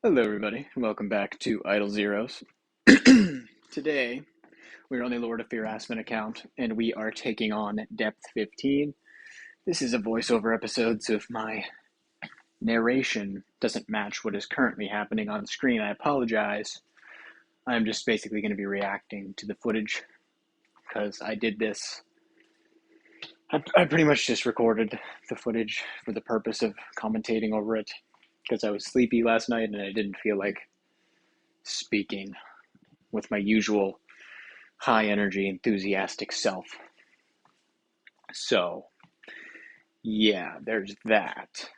Hello, everybody, and welcome back to Idle Zeros. Today, we're on the Lord of Fear Aspen account, and we are taking on Depth 15. This is a voiceover episode, so if my narration doesn't match what is currently happening on screen, I apologize. I'm just basically going to be reacting to the footage, because I did this. I pretty much just recorded the footage for the purpose of commentating over it, because I was sleepy last night and I didn't feel like speaking with my usual high energy, enthusiastic self. So, yeah, there's that.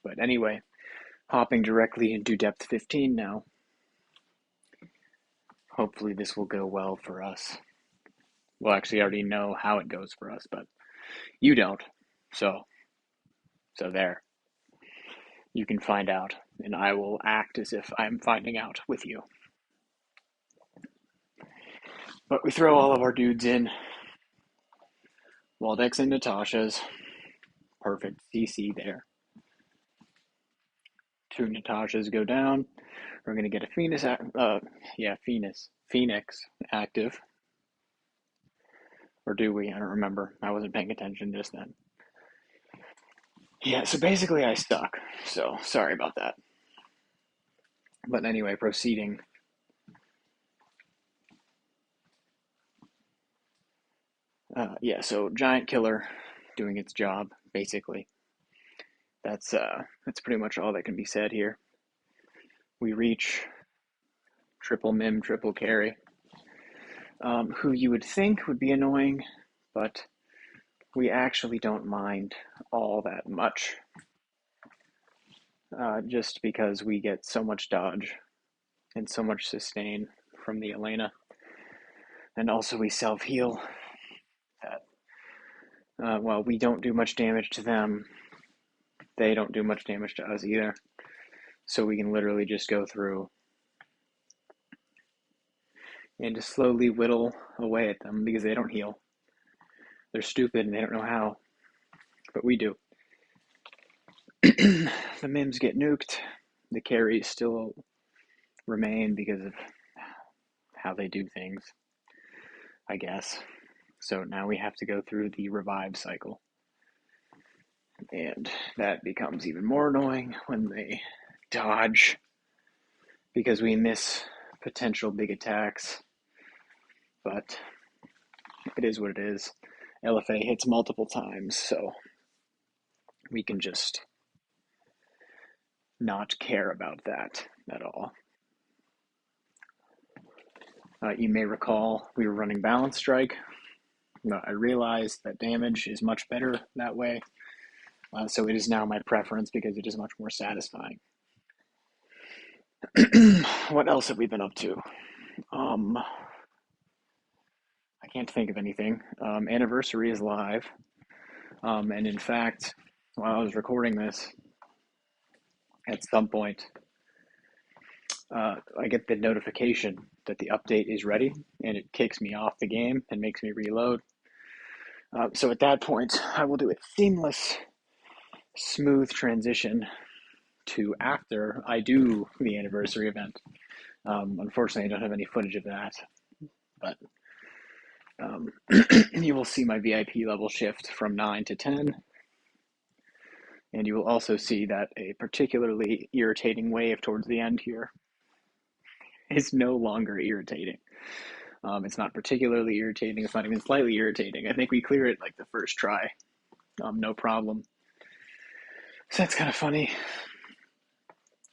But anyway, hopping directly into Depth 15 now. Hopefully this will go well for us. Well, actually, I already know how it goes for us, but you don't. So there. You can find out, and I will act as if I'm finding out with you. But we throw all of our dudes in. Waldeck's and Natasha's. Perfect CC there. Two Natashas go down. We're going to get a Phoenix active. Or do we? I don't remember. I wasn't paying attention just then. Yeah, so basically I suck. So sorry about that. But anyway, proceeding. So Giant Killer doing its job, basically. That's pretty much all that can be said here. We reach triple mim, triple carry. Who you would think would be annoying, but we actually don't mind all that much. Just because we get so much dodge and so much sustain from the Elena. And also we self-heal. While we don't do much damage to them, they don't do much damage to us either. So we can literally just go through and just slowly whittle away at them because they don't heal. They're stupid and they don't know how, but we do. The Mims get nuked. The carries still remain because of how they do things, I guess. So now we have to go through the revive cycle. And that becomes even more annoying when they dodge because we miss potential big attacks. But it is what it is. LFA hits multiple times, so we can just not care about that at all. You may recall we were running Balance Strike. I realized that damage is much better that way, so it is now my preference because it is much more satisfying. What else have we been up to? I can't think of anything. Anniversary is live, and in fact, while I was recording this, at some point, I get the notification that the update is ready, and it kicks me off the game and makes me reload. So at that point, I will do a seamless, smooth transition to after I do the anniversary event. Unfortunately, I don't have any footage of that, but you will see my VIP level shift from 9 to 10, and you will also see that a particularly irritating wave towards the end here is no longer irritating. It's not particularly irritating. It's not even slightly irritating. I think we clear it like the first try. No problem. So that's kind of funny.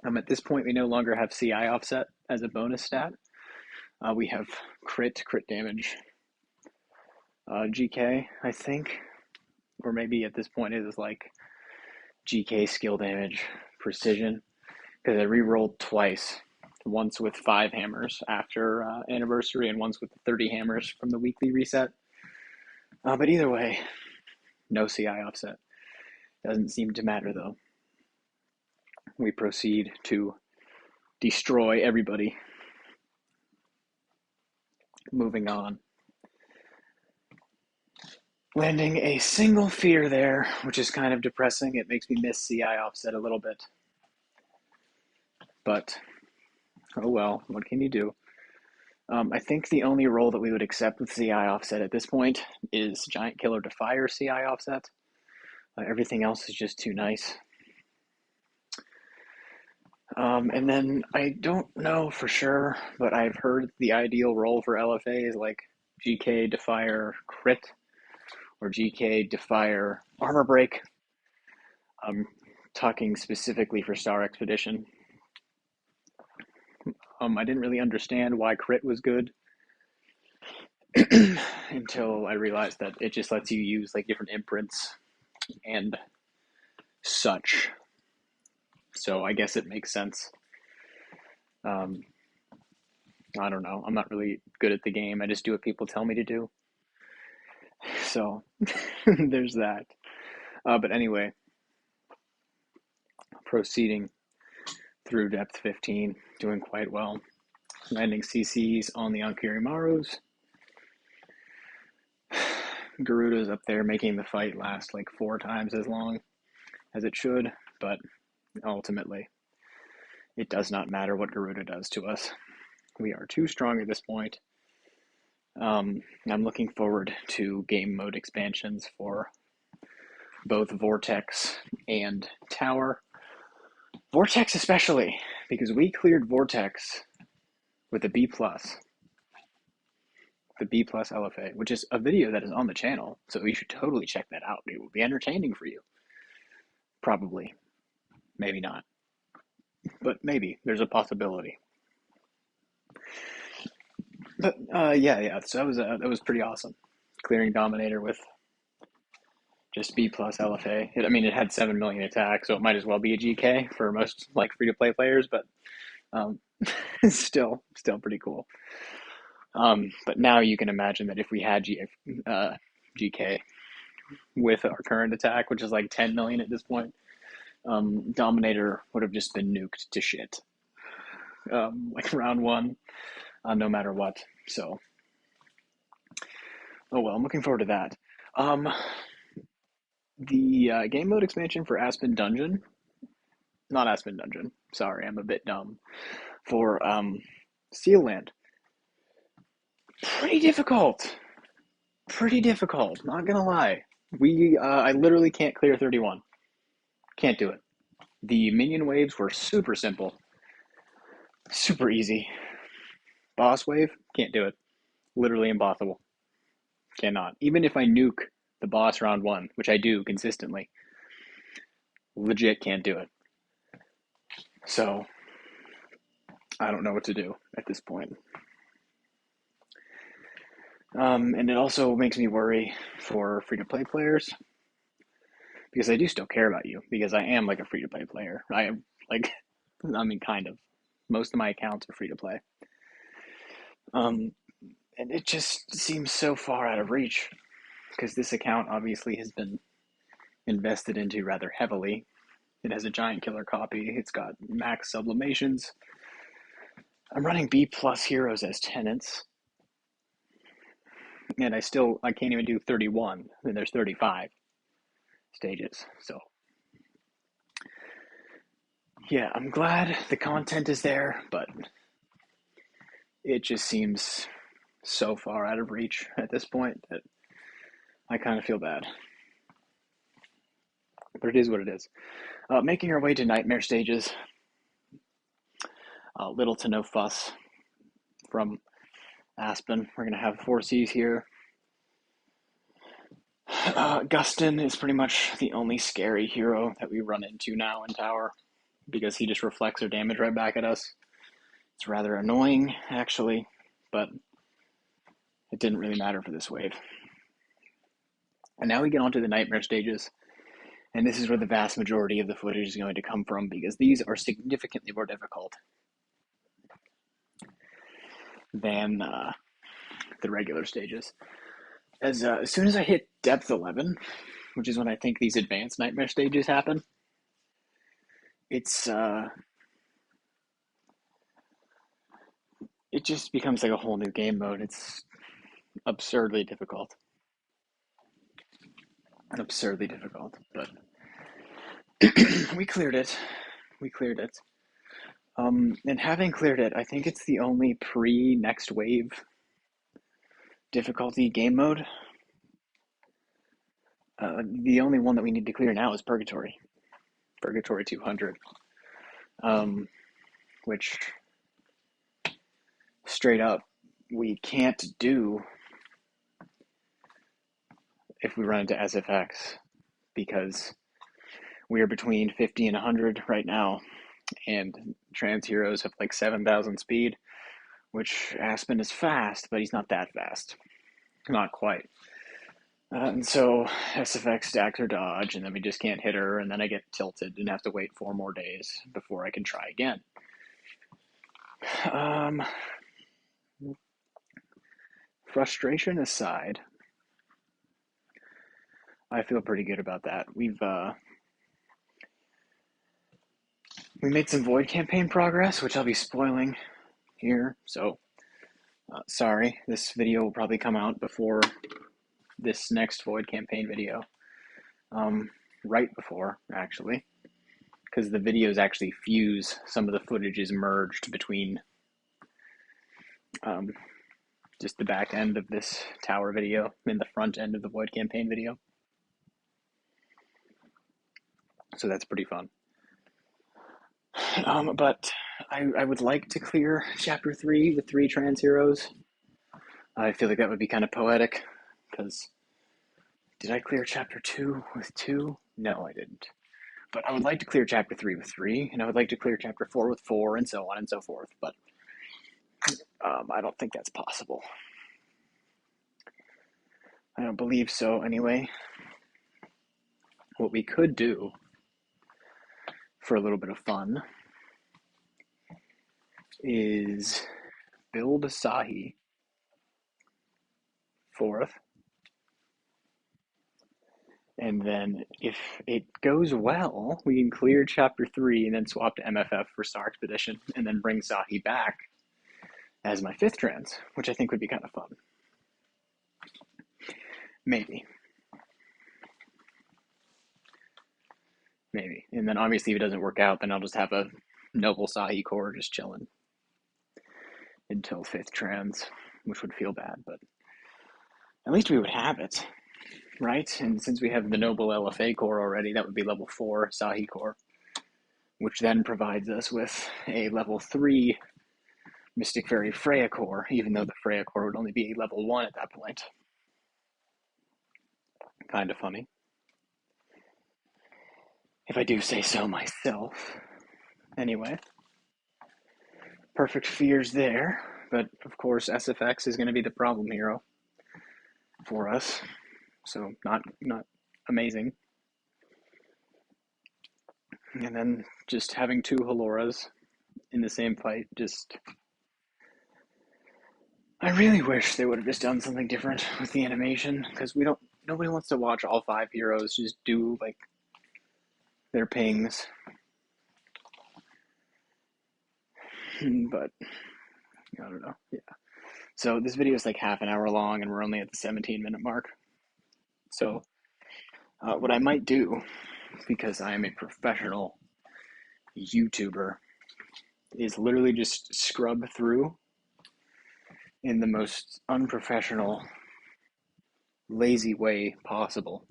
At this point, we no longer have CI offset as a bonus stat. We have crit damage. GK, I think. Or maybe at this point it is like GK skill damage precision. Because I re-rolled twice. Once with 5 hammers after anniversary and once with the 30 hammers from the weekly reset. But either way, no CI offset. Doesn't seem to matter though. We proceed to destroy everybody. Moving on. Landing a single fear there, which is kind of depressing. It makes me miss CI offset a little bit. but oh well, what can you do? I think the only role that we would accept with CI offset at this point is Giant Killer Defier CI offset. Everything else is just too nice. And then I don't know for sure, but I've heard the ideal role for LFA is like GK Defier Crit or GK Defier Armor Break. I'm talking specifically for Star Expedition. I didn't really understand why Crit was good until I realized that it just lets you use like different imprints and such. So I guess it makes sense. I don't know. I'm not really good at the game. I just do what people tell me to do. So there's that. But anyway, proceeding through depth 15, doing quite well. Landing CCs on the Ankirimarus. Garuda's up there making the fight last like 4 times as long as it should, but ultimately it does not matter what Garuda does to us. We are too strong at this point. I'm looking forward to game mode expansions for both Vortex and Tower. Vortex especially, because we cleared Vortex with a B+. The B+ LFA, which is a video that is on the channel, so you should totally check that out. It will be entertaining for you. Probably. Maybe not. But maybe. There's a possibility. But yeah. So that was pretty awesome. Clearing Dominator with just B+ LFA. It had 7 million attack, so it might as well be a GK for most like free-to-play players, but still pretty cool. But now you can imagine that if we had GK with our current attack, which is like 10 million at this point, Dominator would have just been nuked to shit. Like round 1, no matter what. So, oh well, I'm looking forward to that. The game mode expansion for Aspen Dungeon, not Aspen Dungeon, sorry, I'm a bit dumb, for Seal Land. Pretty difficult, not gonna lie. I literally can't clear 31. Can't do it. The minion waves were super simple. Super easy. Boss wave, can't do it. Literally impossible. Cannot. Even if I nuke the boss round 1, which I do consistently, legit can't do it. So, I don't know what to do at this point. And it also makes me worry for free-to-play players, because I do still care about you, because I am like a free-to-play player. I am like, kind of. Most of my accounts are free-to-play. And it just seems so far out of reach, because this account obviously has been invested into rather heavily. It has a Giant Killer copy. It's got max sublimations. I'm running B+ heroes as tenants. And I can't even do 31, and there's 35 stages. So, yeah, I'm glad the content is there, but it just seems so far out of reach at this point that I kind of feel bad. But it is what it is. Making our way to nightmare stages. Little to no fuss from Aspen. We're going to have 4 Cs here. Gustin is pretty much the only scary hero that we run into now in Tower, because he just reflects our damage right back at us. It's rather annoying, actually, but it didn't really matter for this wave. And now we get onto the nightmare stages, and this is where the vast majority of the footage is going to come from, because these are significantly more difficult than the regular stages. As soon as I hit depth 11, which is when I think these advanced nightmare stages happen, it just becomes like a whole new game mode. It's absurdly difficult. But we cleared it. And having cleared it, I think it's the only pre-next wave difficulty game mode. The only one that we need to clear now is Purgatory. Purgatory 200. Which, straight up, we can't do if we run into SFX, because we are between 50 and 100 right now, and Trans Heroes have like 7,000 speed, which Aspen is fast, but he's not that fast. Not quite. And so SFX stacks her dodge, and then we just can't hit her, and then I get tilted and have to wait 4 more days before I can try again. Frustration aside, I feel pretty good about that. We made some Void campaign progress, which I'll be spoiling here, so sorry. This video will probably come out before this next Void campaign video. Right before, actually, because the videos actually fuse. Some of the footage is merged between just the back end of this tower video and the front end of the Void campaign video. So that's pretty fun. But I would like to clear Chapter 3 with 3 trans heroes. I feel like that would be kind of poetic, because did I clear Chapter 2 with 2? No, I didn't. But I would like to clear Chapter 3 with 3, and I would like to clear Chapter 4 with 4, and so on and so forth, but I don't think that's possible. I don't believe so, anyway. What we could do, for a little bit of fun, is build Sahi 4th, and then if it goes well, we can clear Chapter 3 and then swap to MFF for Star Expedition, and then bring Sahi back as my 5th trans, which I think would be kind of fun. Maybe. And then obviously if it doesn't work out, then I'll just have a Noble Sahi core just chilling until 5th trans, which would feel bad, but at least we would have it, right? And since we have the Noble LFA core already, that would be level 4 Sahi core, which then provides us with a level 3 Mystic Fairy Freya core, even though the Freya core would only be level 1 at that point. Kind of funny, if I do say so myself. Anyway, Perfect Fear's there, but of course SFX is going to be the problem hero for us, so not amazing. And then just having 2 Haloras in the same fight, just... I really wish they would have just done something different with the animation, because nobody wants to watch all 5 heroes just do, like, their pings. But, I don't know, yeah. So this video is like half an hour long, and we're only at the 17-minute mark. So what I might do, because I am a professional YouTuber, is literally just scrub through in the most unprofessional, lazy way possible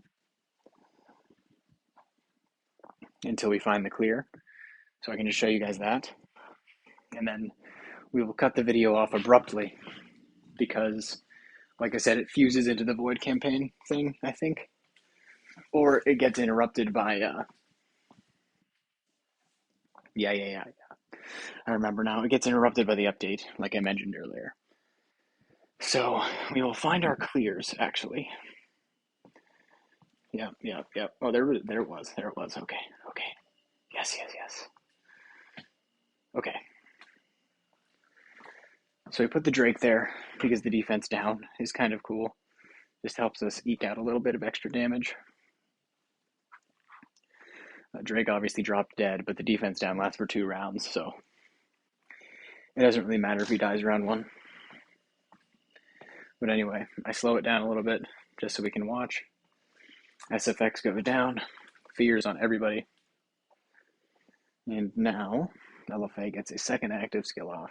until we find the clear. So I can just show you guys that. And then we will cut the video off abruptly because, like I said, it fuses into the Void campaign thing, I think. Or it gets interrupted by, yeah. I remember now. It gets interrupted by the update, like I mentioned earlier. So we will find our clears, actually. Yeah. Oh, there it was. Okay. Yes. Okay. So we put the Drake there because the defense down is kind of cool. Just helps us eke out a little bit of extra damage. Drake obviously dropped dead, but the defense down lasts for 2 rounds, so it doesn't really matter if he dies round 1. But anyway, I slow it down a little bit just so we can watch. SFX goes down, fears on everybody. And now LFA gets a second active skill off.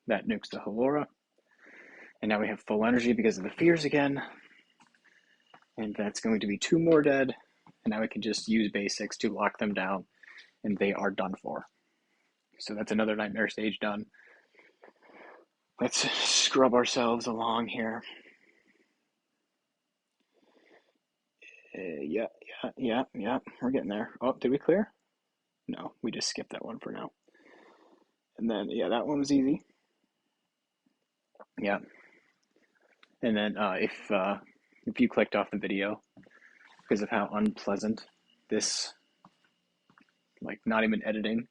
That nukes the Halora. And now we have full energy because of the fears again. And that's going to be 2 more dead. And now we can just use basics to lock them down. And they are done for. So that's another nightmare stage done. Let's scrub ourselves along here. Yeah. We're getting there. Oh, did we clear? No, we just skipped that one for now. And then, yeah, that one was easy. Yeah. And then if you clicked off the video because of how unpleasant this, like, not even editing,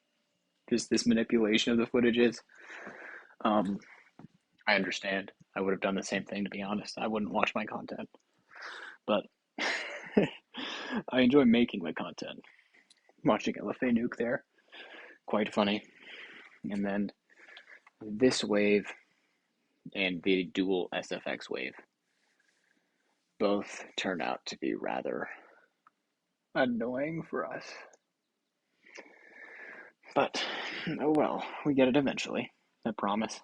just this manipulation of the footage is, I understand. I would have done the same thing, to be honest. I wouldn't watch my content. But I enjoy making my content. Watching LFA nuke there, quite funny. And then this wave and the dual SFX wave both turn out to be rather annoying for us. But, oh well, we get it eventually, I promise.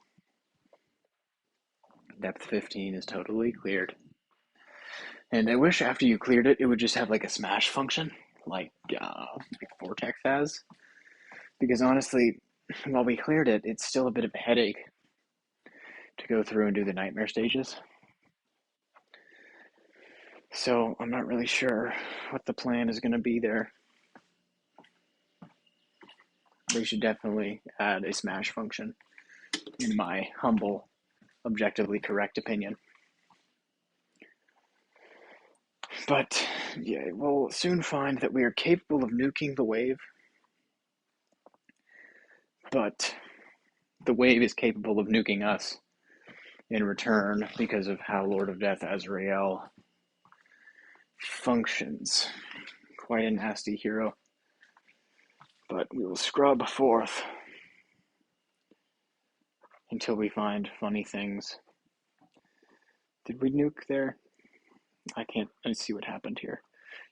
Depth 15 is totally cleared. And I wish after you cleared it, it would just have like a smash function, like Vortex has. Because honestly, while we cleared it, it's still a bit of a headache to go through and do the nightmare stages. So I'm not really sure what the plan is going to be there. They should definitely add a smash function, in my humble, objectively correct opinion. But yeah, we'll soon find that we are capable of nuking the wave. But the wave is capable of nuking us in return because of how Lord of Death Azrael functions. Quite a nasty hero. But we will scrub forth until we find funny things. Did we nuke there? Let's see what happened here.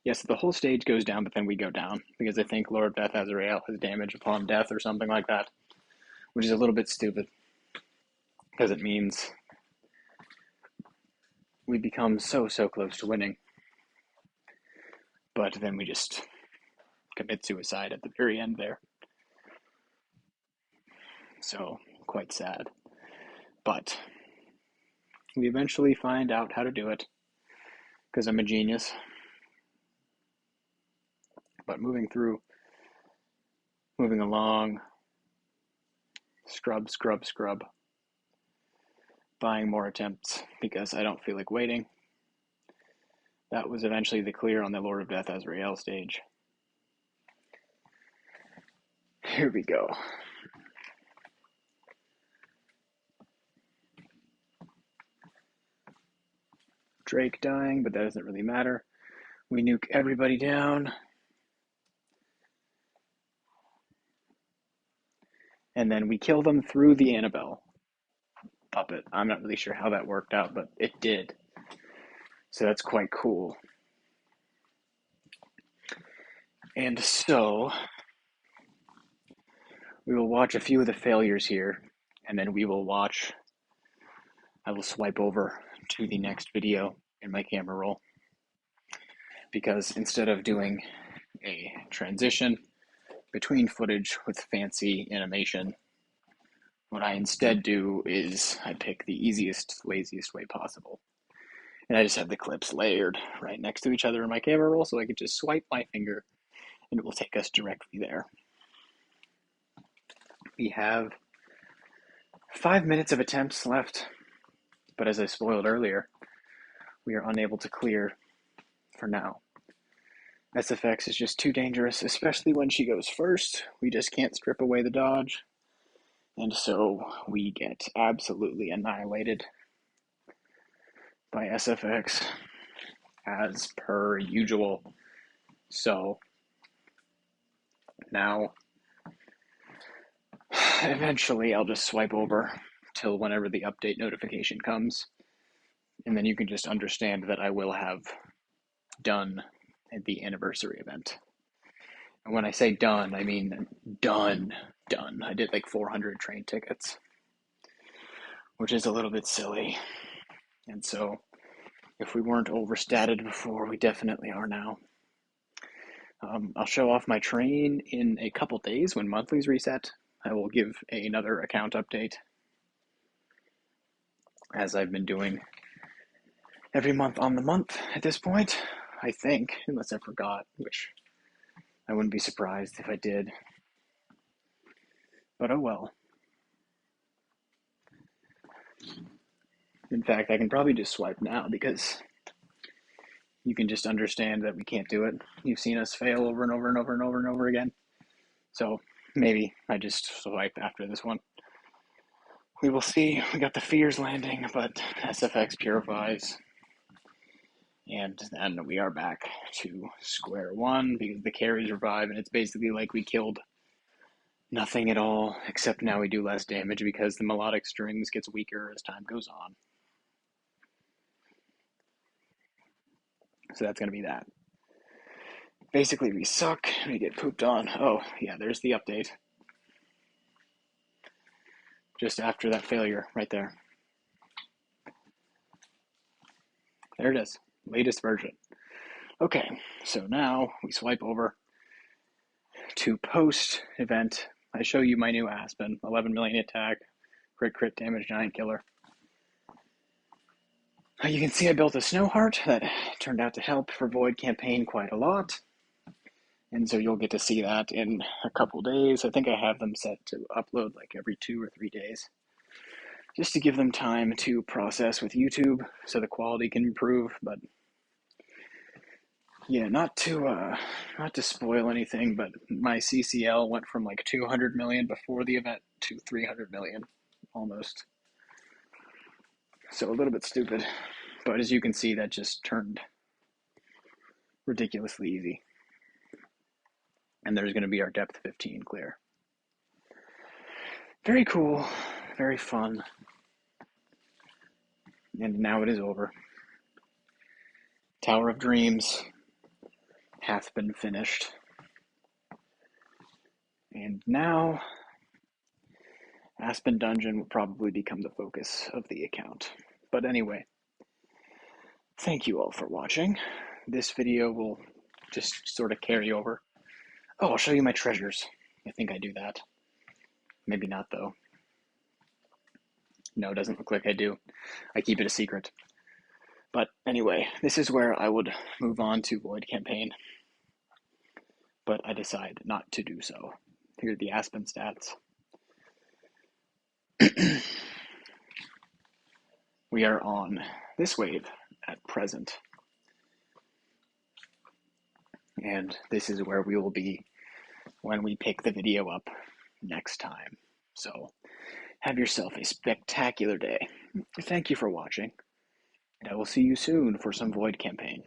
Yes, the whole stage goes down, but then we go down because I think Lord of Death Azrael has damage upon death or something like that, which is a little bit stupid because it means we become so close to winning, but then we just commit suicide at the very end there. So, quite sad. But we eventually find out how to do it because I'm a genius. But moving along, scrub, buying more attempts because I don't feel like waiting. That was eventually the clear on the Lord of Death Azrael stage. Here we go. Drake dying, but that doesn't really matter. We nuke everybody down. And then we kill them through the Annabelle puppet. I'm not really sure how that worked out, but it did. So that's quite cool. And so we will watch a few of the failures here, and then I will swipe over to the next video in my camera roll. Because instead of doing a transition between footage with fancy animation, what I instead do is I pick the easiest, laziest way possible. And I just have the clips layered right next to each other in my camera roll so I can just swipe my finger and it will take us directly there. We have 5 minutes of attempts left, but as I spoiled earlier, we are unable to clear for now. SFX is just too dangerous, especially when she goes first. We just can't strip away the dodge. And so we get absolutely annihilated by SFX as per usual. So now, eventually I'll just swipe over till whenever the update notification comes. And then you can just understand that I will have done the anniversary event And when I say done, I mean done. Done. I did like 400 train tickets, which is a little bit silly. And so, if we weren't overstated before, we definitely are now. I'll show off my train in a couple days when monthlies reset. I will give another account update, as I've been doing every month on the month at this point, I think, unless I forgot, which I wouldn't be surprised if I did. But oh well. In fact, I can probably just swipe now because you can just understand that we can't do it. You've seen us fail over and over and over and over and over again. So maybe I just swipe after this one. We will see. We got the fears landing, but SFX purifies. And then we are back to square one because the carries revive, and it's basically like we killed nothing at all, except now we do less damage because the melodic strings gets weaker as time goes on. So that's going to be that. Basically, we suck, we get pooped on. Oh, yeah, there's the update. Just after that failure, right there. There it is, latest version. Okay, so now we swipe over to post event. I show you my new Aspen, 11 million attack, crit damage, giant killer. You can see I built a snow heart that turned out to help for Void campaign quite a lot. And so you'll get to see that in a couple days. I think I have them set to upload like every 2 or 3 days, just to give them time to process with YouTube so the quality can improve. But yeah, not to spoil anything, but my CCL went from like 200 million before the event to 300 million almost. So a little bit stupid, but as you can see, that just turned ridiculously easy. And there's going to be our depth 15 clear. Very cool, very fun. And now it is over. Tower of Dreams hath been finished. And now Aspen Dungeon will probably become the focus of the account. But anyway, thank you all for watching. This video will just sort of carry over. Oh, I'll show you my treasures. I think I do that. Maybe not, though. No, it doesn't look like I do. I keep it a secret. But anyway, this is where I would move on to Void Campaign. But I decide not to do so. Here are the Aspen stats. We are on this wave at present. And this is where we will be when we pick the video up next time. So have yourself a spectacular day. Thank you for watching, and I will see you soon for some Void Campaign.